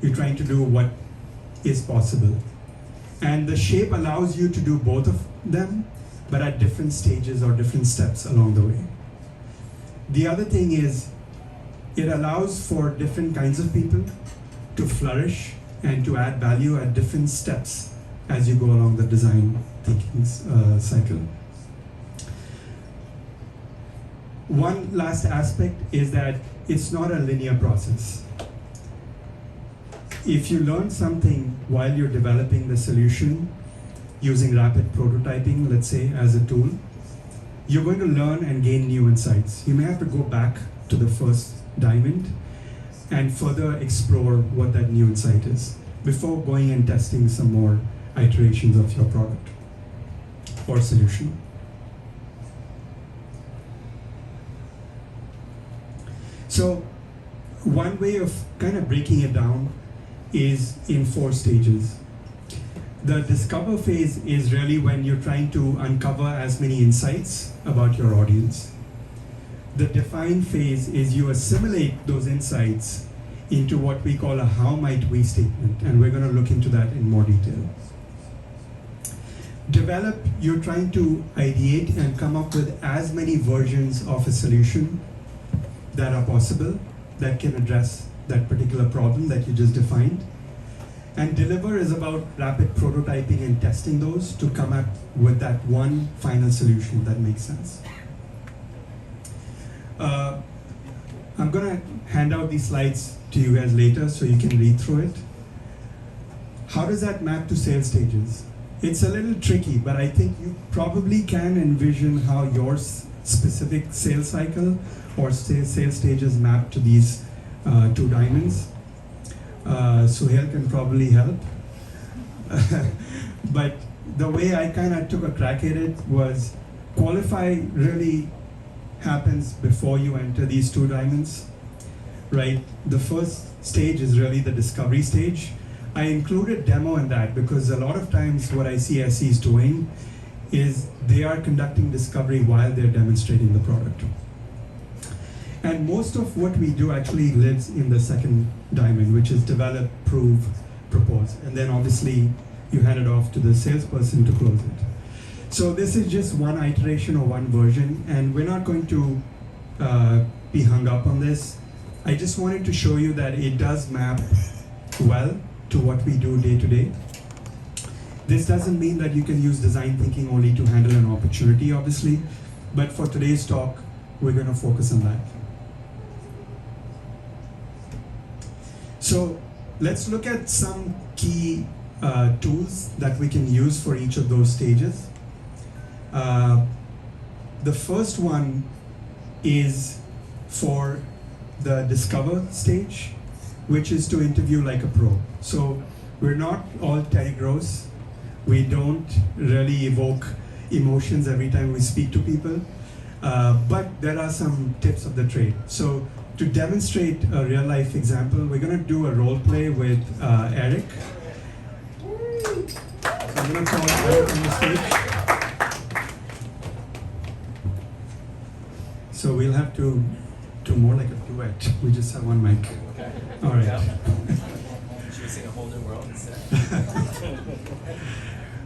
You're trying to do what is possible. And the shape allows you to do both of them, but at different stages or different steps along the way. The other thing is, it allows for different kinds of people to flourish and to add value at different steps as you go along the design thinking cycle. One last aspect is that it's not a linear process. If you learn something while you're developing the solution using rapid prototyping, let's say, as a tool, you're going to learn and gain new insights. You may have to go back to the first diamond and further explore what that new insight is before going and testing some more iterations of your product or solution. So one way of kind of breaking it down is in 4 stages. The discover phase is really when you're trying to uncover as many insights about your audience. The define phase is you assimilate those insights into what we call a how might we statement, and we're going to look into that in more detail. Develop, you're trying to ideate and come up with as many versions of a solution that are possible that can address that particular problem that you just defined. And deliver is about rapid prototyping and testing those to come up with that one final solution that makes sense. I'm gonna hand out these slides to you guys later so you can read through it. How does that map to sales stages? It's a little tricky, but I think you probably can envision how your specific sales cycle or sales stages map to these 2 diamonds. Suhail can probably help. But the way I kind of took a crack at it was qualify really happens before you enter these 2 diamonds, right? The first stage is really the discovery stage. I included demo in that because a lot of times what I see SEs doing is they are conducting discovery while they're demonstrating the product. And most of what we do actually lives in the second diamond, which is develop, prove, propose. And then obviously you hand it off to the salesperson to close it. So this is just one iteration or one version, and we're not going to be hung up on this. I just wanted to show you that it does map well to what we do day to day. This doesn't mean that you can use design thinking only to handle an opportunity, obviously, but for today's talk, we're going to focus on that. So let's look at some key tools that we can use for each of those stages. The first one is for the discover stage, which is to interview like a pro. So we're not all Terry Gross. We don't really evoke emotions every time we speak to people, but there are some tips of the trade. So to demonstrate a real life example, we're gonna do a role play with Eric. So I'm gonna call Eric on the stage. So we'll have to do more like a duet. We just have one mic. Okay. All right. Should we sing A Whole New World instead?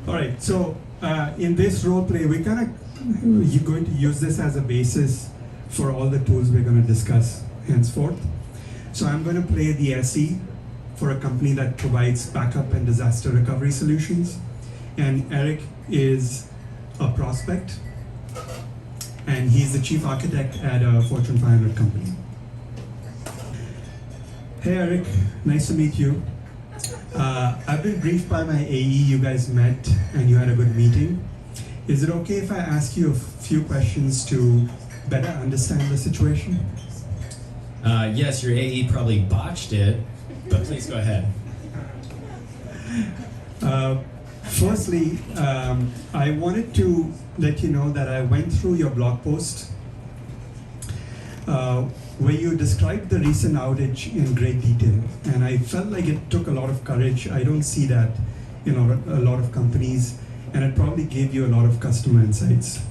All right. So in this role play, you're going to use this as a basis for all the tools we're going to discuss henceforth. So I'm going to play the SE for a company that provides backup and disaster recovery solutions, and Eric is a prospect, and he's the chief architect at a Fortune 500 company. Hey Eric, nice to meet you. I've been briefed by my AE, you guys met and you had a good meeting. Is it okay if I ask you a few questions to better understand the situation? Yes, your AE probably botched it, but please go ahead. Firstly, I wanted to let you know that I went through your blog post where you described the recent outage in great detail, and I felt like it took a lot of courage. I don't see that in a lot of companies, and it probably gave you a lot of customer insights.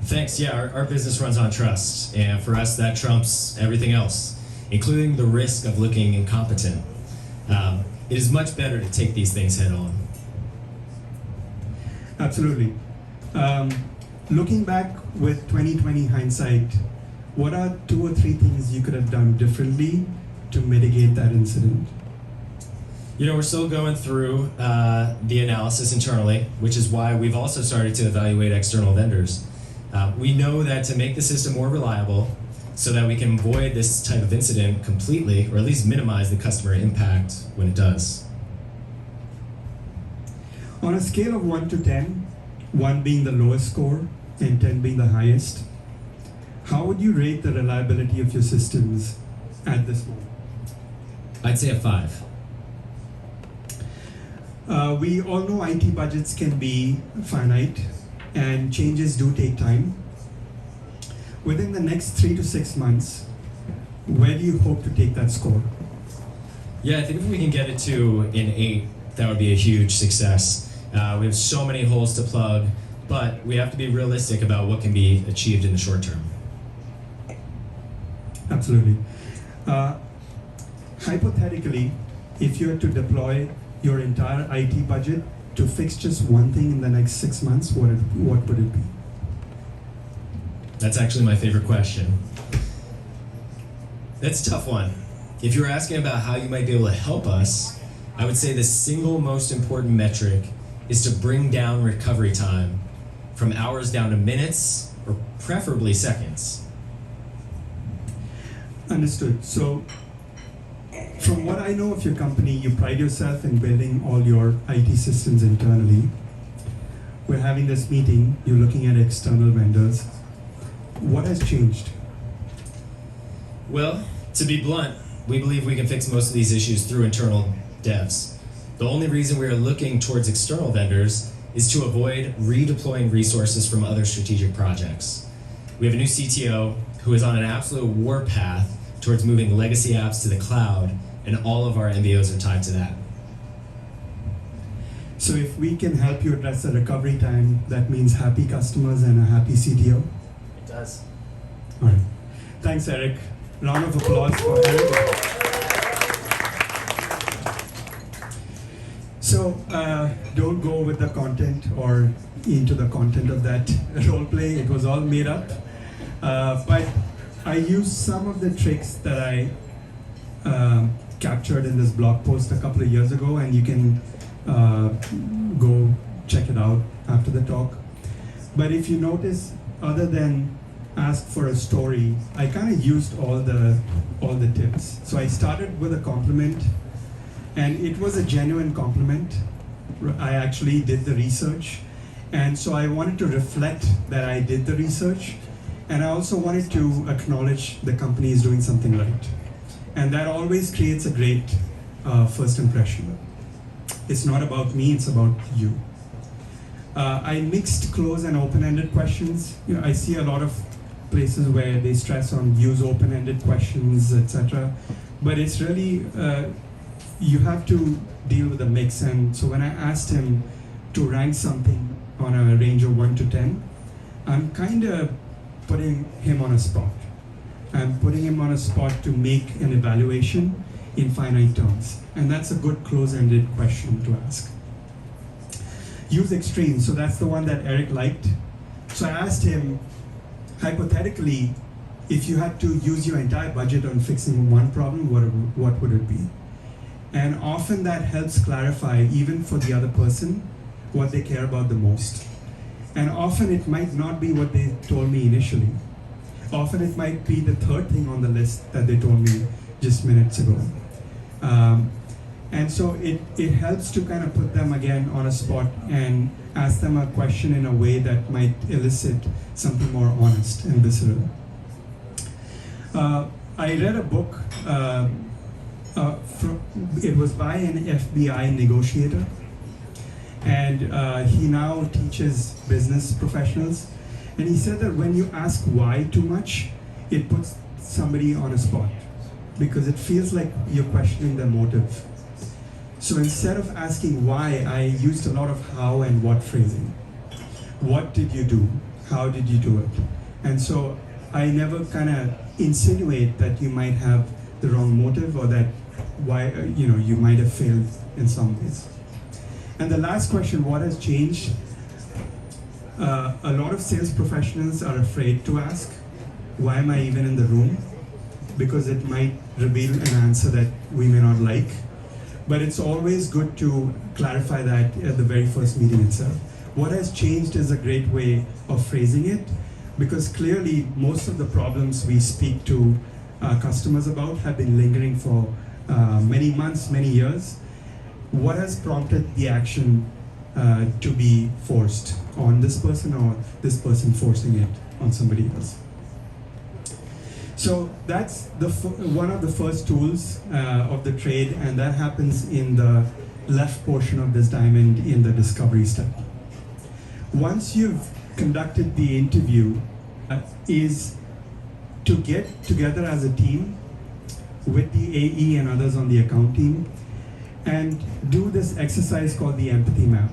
Thanks. Yeah, our business runs on trust, and for us that trumps everything else, including the risk of looking incompetent. It is much better to take these things head on. Absolutely. Looking back with 2020 hindsight, what are 2 or 3 things you could have done differently to mitigate that incident? You know, we're still going through the analysis internally, which is why we've also started to evaluate external vendors. We know that to make the system more reliable, so that we can avoid this type of incident completely, or at least minimize the customer impact when it does. On a scale of 1 to 10, 1 being the lowest score and 10 being the highest, How would you rate the reliability of your systems at this moment? I'd say a 5. We all know IT budgets can be finite and changes do take time. Within the next 3 to 6 months, where do you hope to take that score? Yeah, I think if we can get it to an 8, that would be a huge success. We have so many holes to plug, but we have to be realistic about what can be achieved in the short term. Absolutely. Hypothetically, if you had to deploy your entire IT budget to fix just one thing in the next 6 months, what would it be? That's actually my favorite question. That's a tough one. If you're asking about how you might be able to help us, I would say the single most important metric is to bring down recovery time from hours down to minutes, or preferably seconds. Understood. So, from what I know of your company, you pride yourself in building all your IT systems internally. We're having this meeting, you're looking at external vendors. What has changed? Well, to be blunt, we believe we can fix most of these issues through internal devs. The only reason we are looking towards external vendors is to avoid redeploying resources from other strategic projects. We have a new CTO who is on an absolute warpath towards moving legacy apps to the cloud, and all of our MBOs are tied to that. So if we can help you address the recovery time, that means happy customers and a happy CTO? It does. All right. Thanks, Eric. Round of applause for Eric. So don't go with the content or into the content of that role play. It was all made up. But I used some of the tricks that I captured in this blog post a couple of years ago, and you can go check it out after the talk. But if you notice, other than ask for a story, I kind of used all the tips. So I started with a compliment, and it was a genuine compliment. I actually did the research, and so I wanted to reflect that I did the research, and I also wanted to acknowledge the company is doing something right. And that always creates a great first impression. It's not about me, it's about you. I mixed close and open-ended questions. You know, I see a lot of places where they stress on use open-ended questions, etc. But it's really, you have to deal with a mix. And so when I asked him to rank something on a range of 1 to 10, I'm kind of putting him on a spot. I'm putting him on a spot to make an evaluation in finite terms. And that's a good close-ended question to ask. Use extreme, so that's the one that Eric liked. So I asked him, hypothetically, if you had to use your entire budget on fixing one problem, what would it be? And often that helps clarify, even for the other person, what they care about the most. And often it might not be what they told me initially. Often it might be the third thing on the list that they told me just minutes ago. And so it helps to kind of put them again on a spot and ask them a question in a way that might elicit something more honest and visceral. I read a book, it was by an FBI negotiator, and he now teaches business professionals. And he said that when you ask why too much, it puts somebody on a spot because it feels like you're questioning their motive. So instead of asking why, I used a lot of how and what phrasing. What did you do? How did you do it? And so I never kind of insinuate that you might have the wrong motive or that why you might have failed in some ways. And the last question, what has changed? A lot of sales professionals are afraid to ask, why am I even in the room? Because it might reveal an answer that we may not like. But it's always good to clarify that at the very first meeting itself. What has changed is a great way of phrasing it, because clearly most of the problems we speak to customers about have been lingering for many months, many years. What has prompted the action to be forced on this person, or this person forcing it on somebody else? So that's one of the first tools of the trade, and that happens in the left portion of this diamond in the discovery step. Once you've conducted the interview, is to get together as a team with the AE and others on the account team and do this exercise called the empathy map.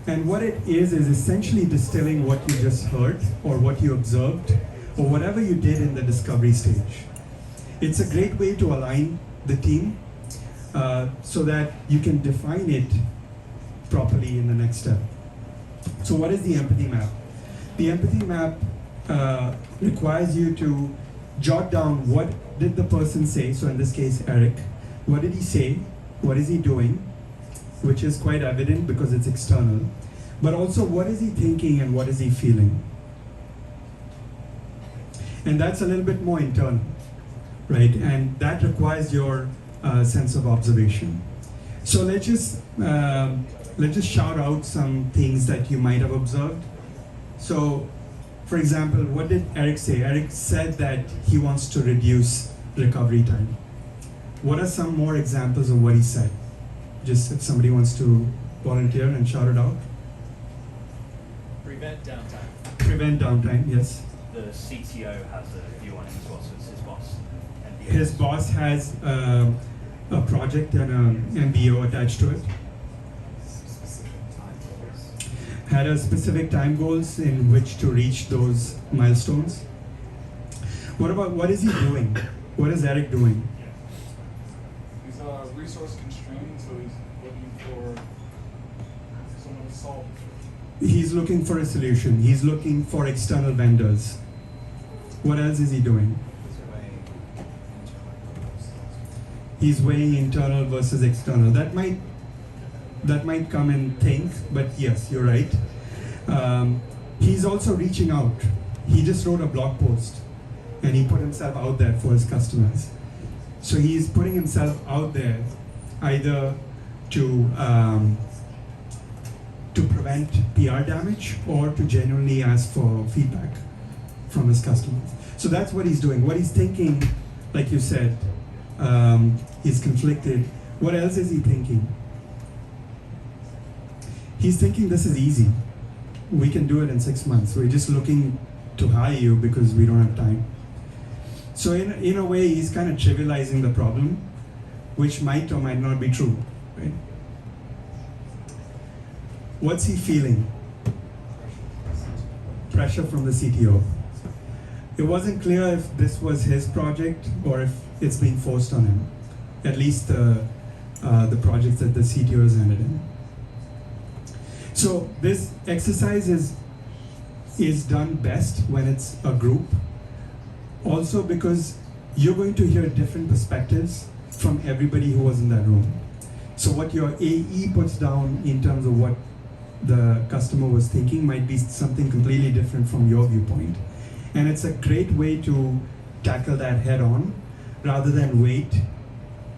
And what it is essentially distilling what you just heard or what you observed or whatever you did in the discovery stage. It's a great way to align the team so that you can define it properly in the next step. So what is the empathy map? The empathy map requires you to jot down what did the person say, so in this case Eric, what did he say, what is he doing, which is quite evident because it's external, but also what is he thinking and what is he feeling. And that's a little bit more internal, right? And that requires your sense of observation. So let's just shout out some things that you might have observed. So, for example, what did Eric say? Eric said that he wants to reduce recovery time. What are some more examples of what he said? Just if somebody wants to volunteer and shout it out. Prevent downtime. Prevent downtime, yes. The CTO has a view on his boss, it's his boss. MBO. His boss has a project and an MBO attached to it. Had a specific time goals in which to reach those milestones. What about, what is he doing? What is Eric doing? He's resource constrained, so he's looking for someone to solve it. He's looking for a solution. He's looking for external vendors. What else is he doing? He's weighing internal versus external. That might come and think, but yes, you're right. He's also reaching out. He just wrote a blog post and he put himself out there for his customers. So he's putting himself out there either to prevent PR damage or to genuinely ask for feedback from his customers. So that's what he's doing. What he's thinking, like you said, he's conflicted. What else is he thinking? He's thinking this is easy. We can do it in 6 months. We're just looking to hire you because we don't have time. So in a way, he's kind of trivializing the problem, which might or might not be true, right? What's he feeling? Pressure from the CTO. It wasn't clear if this was his project or if it's being forced on him. At least the projects that the CTO has handed in. So this exercise is done best when it's a group. Also because you're going to hear different perspectives from everybody who was in that room. So what your AE puts down in terms of what the customer was thinking might be something completely different from your viewpoint. And it's a great way to tackle that head on rather than wait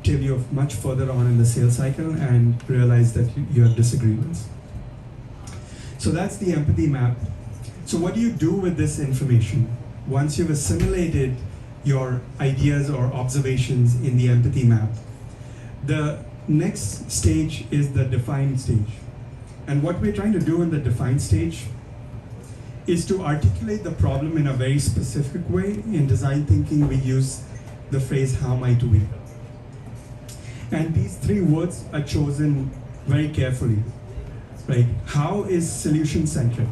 till you're much further on in the sales cycle and realize that you have disagreements. So that's the empathy map. So what do you do with this information? Once you've assimilated your ideas or observations in the empathy map, the next stage is the define stage. And what we're trying to do in the define stage is to articulate the problem in a very specific way. In design thinking, we use the phrase, how might we? And these three words are chosen very carefully, right? How is solution-centric?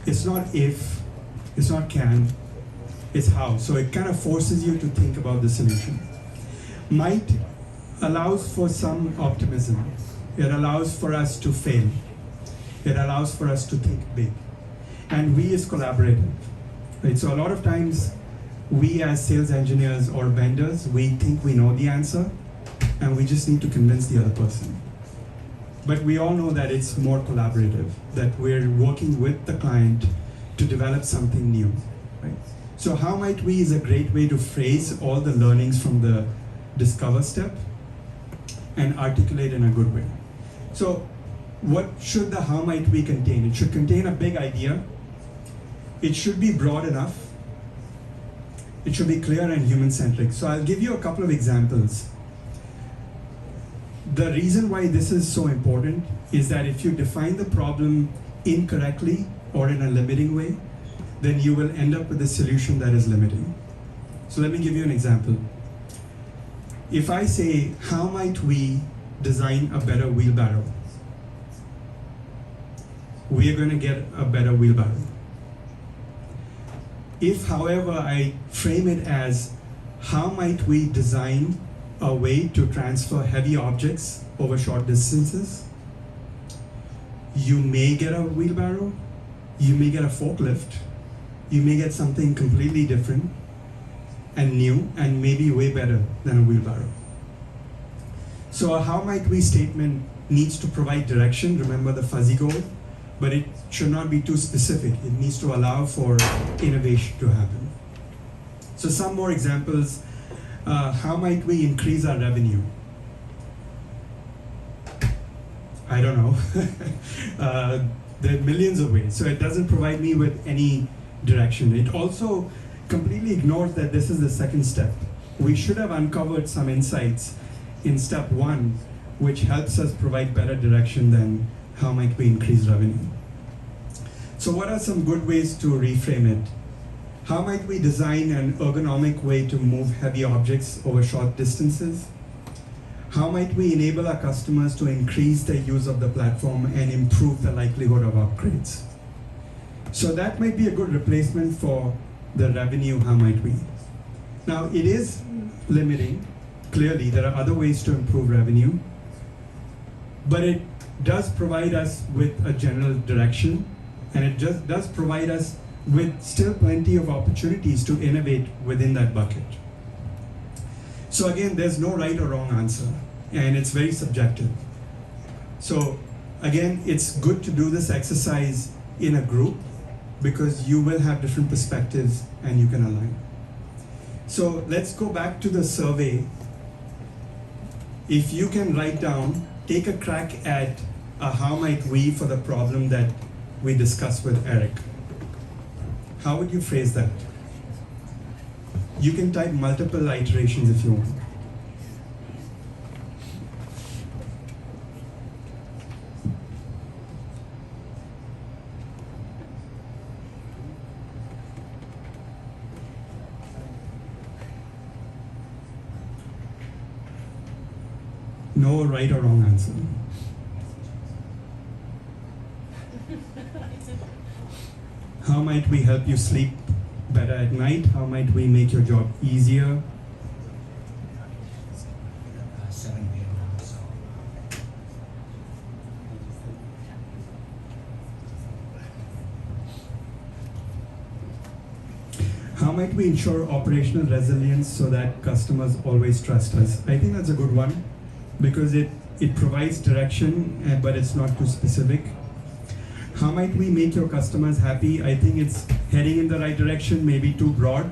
It's not if, it's not can, it's how. So it kind of forces you to think about the solution. Might allows for some optimism. It allows for us to fail. It allows for us to think big. And we is collaborative, right? So a lot of times, we as sales engineers or vendors, we think we know the answer, and we just need to convince the other person. But we all know that it's more collaborative, that we're working with the client to develop something new, right? So how might we is a great way to phrase all the learnings from the discover step and articulate in a good way. So what should the how might we contain? It should contain a big idea. It should be broad enough. It should be clear and human-centric. So I'll give you a couple of examples. The reason why this is so important is that if you define the problem incorrectly or in a limiting way, then you will end up with a solution that is limiting. So let me give you an example. If I say, how might we design a better wheelbarrow? We are going to get a better wheelbarrow. If, however, I frame it as, how might we design a way to transfer heavy objects over short distances? You may get a wheelbarrow, you may get a forklift, you may get something completely different and new and maybe way better than a wheelbarrow. So a how might we statement needs to provide direction, remember the fuzzy goal, but it should not be too specific. It needs to allow for innovation to happen. So some more examples. How might we increase our revenue? I don't know. There are millions of ways. So it doesn't provide me with any direction. It also completely ignores that this is the second step. We should have uncovered some insights in step one, which helps us provide better direction than how might we increase revenue. So what are some good ways to reframe it? How might we design an ergonomic way to move heavy objects over short distances? How might we enable our customers to increase their use of the platform and improve the likelihood of upgrades? So that might be a good replacement for the revenue, how might we? Now it is limiting. Clearly, there are other ways to improve revenue, but it does provide us with a general direction, and it just does provide us with still plenty of opportunities to innovate within that bucket. So again, there's no right or wrong answer, and it's very subjective. So again, it's good to do this exercise in a group because you will have different perspectives and you can align. So let's go back to the survey. If you can write down, take a crack at a how might we for the problem that we discussed with Eric. How would you phrase that? You can type multiple iterations if you want. No right or wrong answer. How might we help you sleep better at night? How might we make your job easier? How might we ensure operational resilience so that customers always trust us? I think that's a good one because it provides direction, but it's not too specific. How might we make your customers happy? I think it's heading in the right direction, maybe too broad.